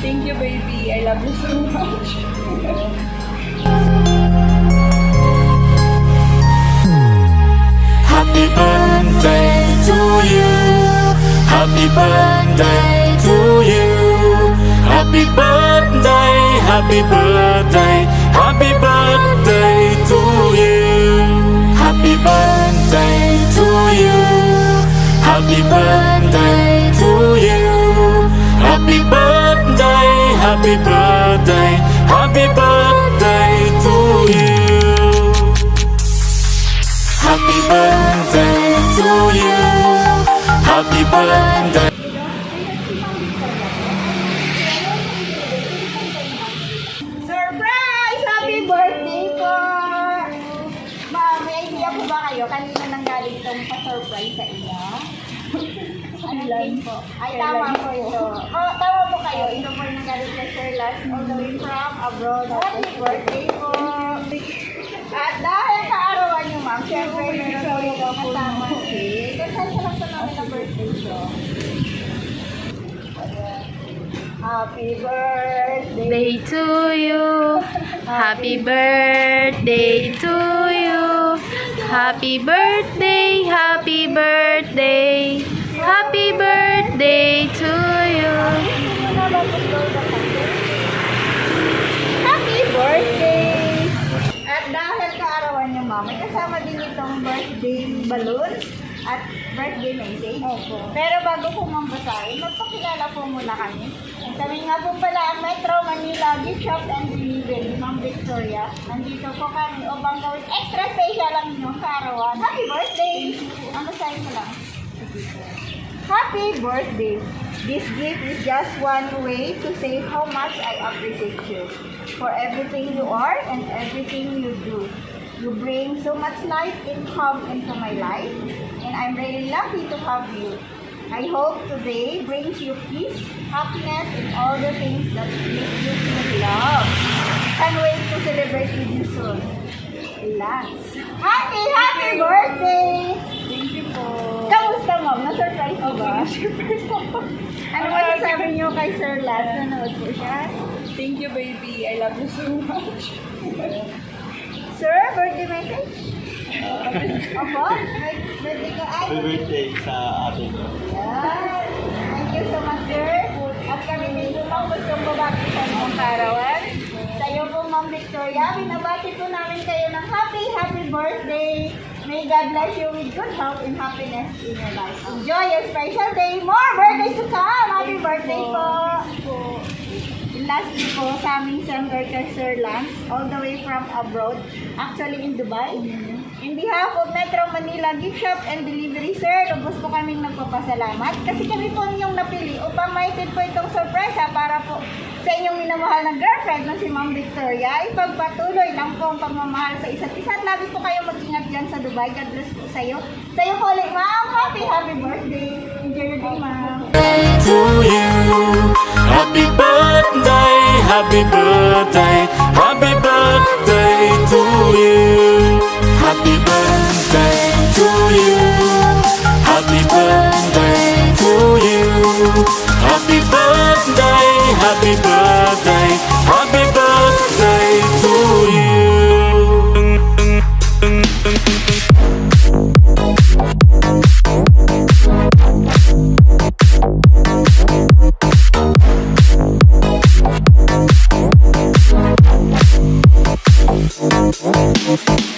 Thank you, baby. I love you so much. Happy birthday to you. Happy birthday to you. Happy birthday, happy birthday, happy birthday to you. Happy birthday to you. Happy birthday to you. Happy birthday, happy birthday, happy birthday to you. Happy birthday to you. Happy birthday. Surprise! Happy birthday po! Ma'am, may idea po ba kayo? Kanina nang galing itong pa-surprise sa inyo? Ano din po? Ay, tama po ito. Oh, tama po kayo. Ito po yung galing kay Sir Lance all the way from abroad. Happy birthday po! At dahil sa arawan niyo, ma'am, syempre meron po yung kasama cake. Kasi lang po namin na birthday show. Happy birthday! Day to you. Happy birthday to you. Happy birthday, happy birthday. Happy birthday to you. Happy birthday! At dahil kaarawan niyo, ma'am, may kasama din itong birthday balloons at birthday message. Pero bago po mambasahin, magpakilala po muna kami. Kami nga po pala ang Metro Manila Gift Shop and Delivery, Ma'am Victoria. Nandito po kami upang gawin extra special ang inyong kaarawan. Happy birthday! Ang basahin mo lang. Happy birthday! This gift is just one way to say how much I appreciate you for everything you are and everything you do. You bring so much light and calm into my life, and I'm really lucky to have you. I hope today brings you peace, happiness, and all the things that make you feel love. Can't wait to celebrate with you soon. Relax. Happy birthday! Thank you po. Kamusta, ma'am? Na-surprise mo ba? Ano masasabi niyo kay Sir Lance? Nanood po siya? Thank you, baby. I love you so much. Sir, birthday message? Opo? Birthday ka? Ay, Happy birthday sa atin. yan. Thank you so much, sir. At kami din po ma'am gustong babati sa inyong karawan. Sa iyo po, Ma'am Victoria, binabati po namin kayo ng happy birthday. May God bless you with good health and happiness in your life. Enjoy your special day. More birthdays to come. Happy birthday po. Lastly po, sa aming sender kay Sir Lance, all the way from abroad, actually in Dubai. In behalf of Metro Manila Gift Shop and Delivery, sir, lubos po kaming nagpapasalamat kasi kami po ninyong napili upang maitid po itong surprise para po sa inyong minamahal na girlfriend na si Ma'am Victoria. Ipagpatuloy lang po ang pagmamahal sa isa't isa at lagi po kayo mag-ingat dyan sa Dubai. God bless po sa iyo. Sa iyo po ulit, ma'am. Happy birthday. Enjoy your day, ma'am. To you. Happy birthday, happy birthday, happy birthday to you. Happy birthday to you. Happy birthday to you. Happy birthday, happy birthday, happy birthday to you. Thank you.